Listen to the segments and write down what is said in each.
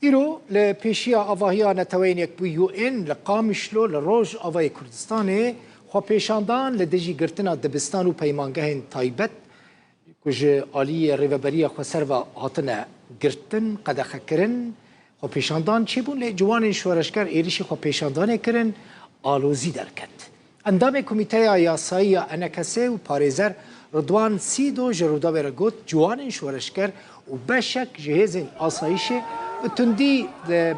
ایرو لپیشیا آواهیا نتوینک بو یو این لقامشلو لروج آوای کردستانه خو پیشاندان لدجی گرتنا دبستان و پیمانگه تایبت کج آلی ریوبری خو سر و هاتنه گرتن قدخه کرن خو پیشاندان چی بون لجوان شورشگر ایریشی خو پیشاندانه کرن آلوزی درکت اندام کمیته یاسایی انکسه و پارێزەر ڕدوان سیدۆ ژەروداوێرە گوت جوانên شۆرەشکەر û beşek ji hêzên asayişê bi tundî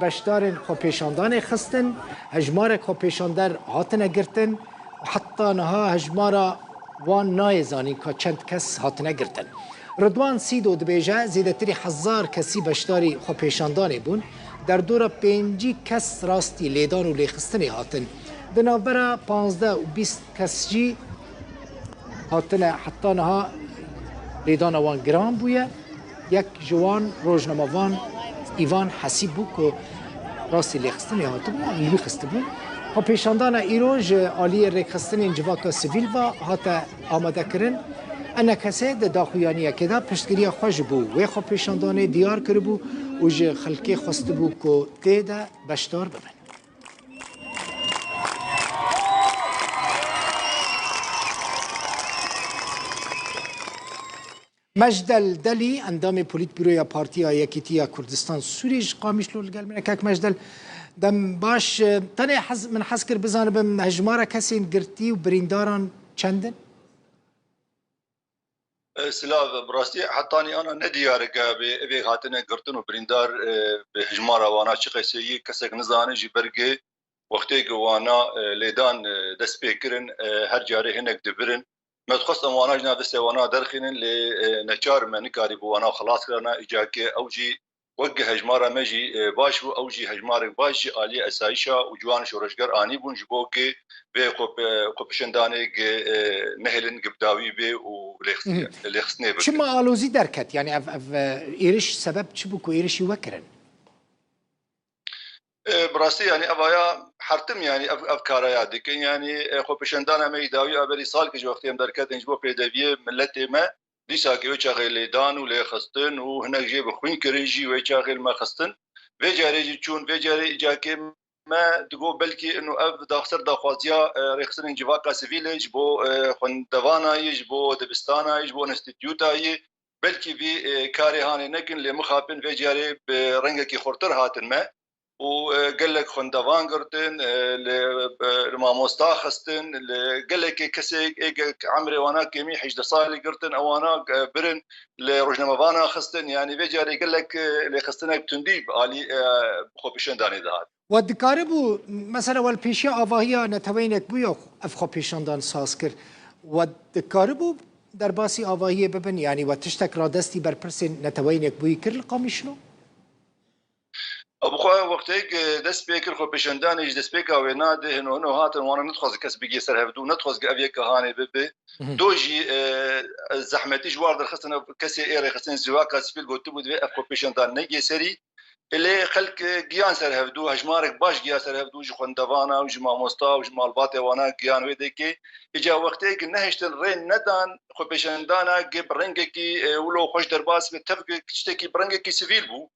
beşdarên xwepêşandanê xistin hejmarek xwepêşander hatine girtin heta niha hejmara wan nayê zanîn ka çend kes hatine girtin. Ridwan Sîdo dibêje zêdetirî hezar kesî beşdarî xwepêşandanê bûn derdora pêncî kes rastî lêdan û lêxistinê hatin. Di navbera 15 û 20 kes jî hatine heta niha lêdana wan giran bûye. Yek ji wan rojnamevan Îvan Hesîb bû ku rastî lêxistinê hatibû an lî xistibû. Xwepêşandana îro ji aliyê rêkxistinên civaka sivîl ve hate amadekirin. Enekesê di daxuyaniyekê de piştgiriya xwe ji bo wê xwepêşandanê diyar kiribû û ji xelkê xwestibû ku tê de beşdar bibin. مجدل دلی اندام پولیت بیروی پارتیا یکیتیا کردستان سوریج قامیشلو لگل من اکاک مجدل دم باش تنه من حس کر بزانه بم هجمارا کسین گرتی و برینداران چندن؟ سلاف براستی حتانی آنا ندیاره که به هاتنه گرتن و بریندار به هجمارا وانا چی قیسی کسک نزانه جی برگه وقتی که وانا لیدان دست پیکرن هر جاره هنک دبرن متخصص وانا جناب وانا درخين لنشار من كاري وانا خلاص كرنا اجاكي اوجي وجه هجمارا مجي باش اوجي هجمار باش الي اسايشا وجوان شورشگر اني بون جبوكي به قبشنداني نهلن قبداوي به وليخسني شو ما الوزي دركت يعني ايرش سبب تشبكو ايرش يوكرن براسي يعني ابايا حرتم يعني افكار يادك يعني خو بشندانا ميداوي ابري سال كج وقت ام دركت انجبو بيدبيه ملتي ما ديسا كي وچاغي دان ولي خستن وهنا جيب خوين كريجي وچاغي ما خستن وجاري چون وجاري جاكي ما تقول بلكي انه اف داخسر داخوازيا رخصن انجواكا سيفيلج بو خندوانا يجبو دبستانا يجبو انستيتيوتا بلكي في كاري هاني نكن لمخابن وجاري برنگكي خورتر هاتن ما وقال لك خندوان قرتن الماموستا خستن قال لك كسي عمري وانا كمي حجد صالي قرتن اوانا برن لرجنمفانا خستن يعني بيجاري قال لك اللي خستنا بتنديب علي خوبيشن داني ذات ودكاربو مثلا والبيشيا افاهيا نتوينك بيو اف خوبيشن دان ساسكر ودكاربو درباسي افاهيا ببن يعني وتشتك رادستي بربرسن نتوينك بيو كر القامشلو ابو خويا وقتك دست بيكر خو بشنداني دست بيكا وناده انه هاتن وانا ندخل كسب يسر هفدو ندخل ابيك هاني ببي دوجي زحمتي جوار در خصنا كسي ايري خصنا زواكا سبيل قلت بو اف خو بشندان نجي سري اللي خلق جيان سر هفدو هجمارك باش جيان سر هفدو جو خندوانا وجو ماموستا وجو مالباتي وانا جيان ويدكي اجا وقتك نهشت الرين ندان خو بشندانا جيب رنجكي ولو خوش درباس بتفق تشتكي برنجكي سيفيل بو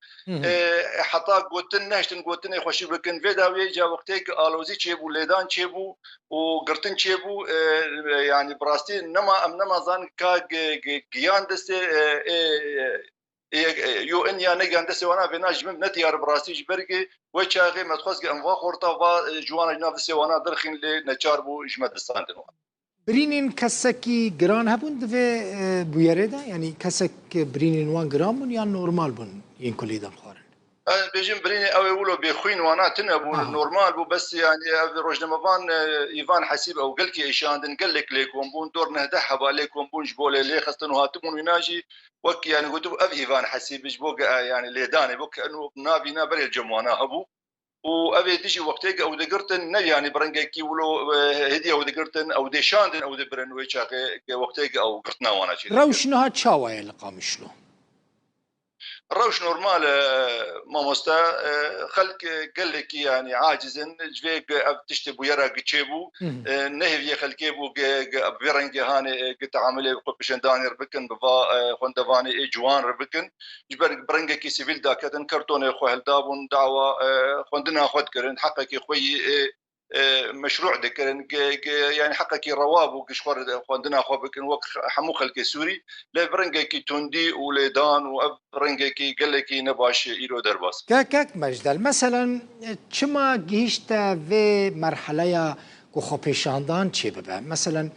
حتى قوتن نهشتن قوتن خوشي بكن فيداوي جا وقتك الوزي تشيبو ليدان تشيبو وقرتن تشيبو يعني براستي نما زان كا جيان دست يو ان يا نگان دست وانا بناج من نتيار براسي جبرگي وچاغي متخص انوا خورتا و جوانا جناب دست وانا درخين لنچار بو جمد دستاندن برینین کسکی گران هبون دوی بویره ده یعنی کسک برینین وان گران بون یا نورمال بون این کلیدان خورن بيجين بريني او يقولوا بخوين وانا تنبو نورمال بو بس يعني روجنمفان ايفان حسيب او قلكي ايشاندن قال لك ليكم بون دور نهده حبا ليكم بون جبول لي خستن وهاتمون ويناجي وك يعني قلت اف ايفان حسيب جبو يعني ليداني بو كانه نابينا بري الجموانا هبو وابي تجي وقتك او دقرتن يعني برنجكي ولو هدي او دقرتن او دي شاندن او دبرن ويشاقي وقتك او قرتنا وانا شي روشنها تشاوي لقامشلو روش نورمال مامۆستا خەلک gelekî yani acizin ji vê ev tiştê bûyera giçêbû nehêviye xelkê bû vê rengê hanê teamilê xwe pêşendanê bikin bi va xwendevanê ê ciwan re bikin ji ber rengekî sivîl daketin kartonê xwe heldabûn dawa xwendina xwe dikirin heqekî xwe yê مشروع دكرن يعني حقكي رواب وكشخور خواندنا خو بكن وك حمو خلك سوري لا برنجكي توندي وليدان وبرنجكي قال لك نباش يرو درباس كاك مجدل مثلا چما گیشتا و مرحله کو خو پیشاندان چی ببه مثلا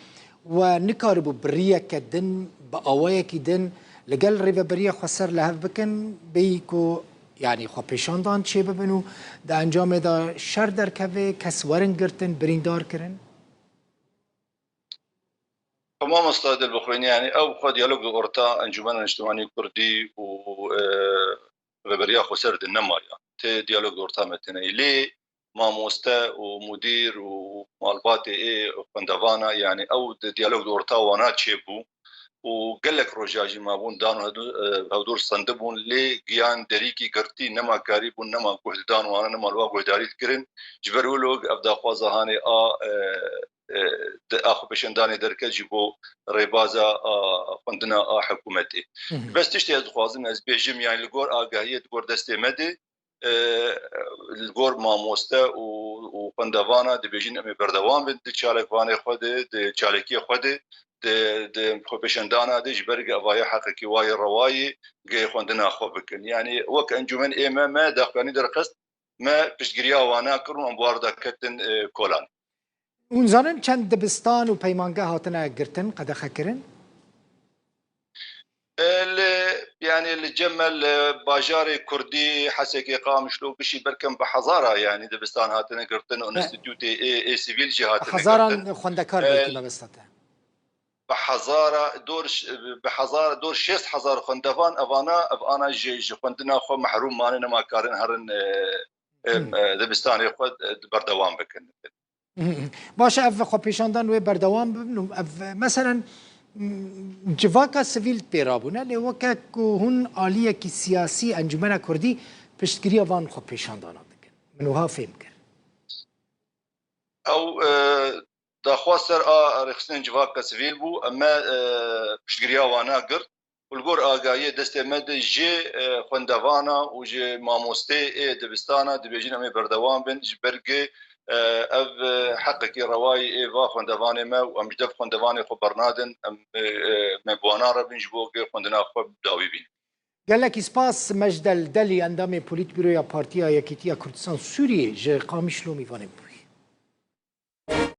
و نکاربو بریه کدن با اوایه کدن لگل ریو بریه خسر لهف بکن بیکو يعني خو پیشاندان چی ببنو دا انجام دا شر در کوه کس ورن گرتن بریندار کرن تمام استاذ البخويني يعني او خو ديالوج اورتا انجمن الاجتماعي الكردي و ربريا خسرد النمايا تي ديالوج اورتا متني لي ماموستا ومدير ومالباتي اي فندفانا يعني او ديالوج اورتا وانا تشيبو وقال لك رجاجي ما بون دانو هدور صندبون لي جيان دريكي قرتي نما كاريبون نما كهدان وانا نما الواقع داريت كرن جبرولوج ابدا خوازهاني اخو بشنداني دركه جيبو ريبازا فندنا حكومتي بس تشتي از خوازم از بيجم يعني الجور اگاهيه جور دستي مدي الجور ماموستا وفندوانا دي بيجين امي بردوان بنت چالكواني خود دي چالكي خود د پروفیشندانا د جبرګ اوای حقيقي وای رواي جي خوندنا خو بكن يعني وك انجمن ايما ما دخلني درقست ما پشگریا وانا کرون بواردا کتن کولان اونزانن چند دبستان و پیمانگه هاتنه گرتن قدخه کرن يعني الجمل باجاري كردي حسكي قامشلو بشي بركم بحضاره يعني دبستان هاتنه گرتن انستيتوت اي سيفيل جهات حضاران خوندکار بلکی مبستته بحضاره دور 6000 خندوان اوانا جي خندنا خو محروم مانه ما كارن هرن دبستاني خود بردوام بكن باشه اف خو پیشاندان و بردوام ببنم اف مثلا جواکا سیویل پیرابونه لی وکا کو هون آلیه کی سیاسی انجمن کردی پشتگیری وان خو پیشاندانا بکن منوها فهم کرد او دا خواستر رخصتن جواکا سیویل بو اما پشتگیری وانا قرد والجور آگاهی دست مد جی خندوانا و جی ماموسته دبستانا دبیجین امی بردوام بن جبرگه اف حقکی روای و خندوان ما و امجدف خندوان خو برنادن مبوانا را بن جبوگه خندنا خو داوی بین قال لك سپاس مجدل دلی اندام پولیت بیرویا پارتیا یکیتیا کردستان سوریه جه قامیشلو میوانه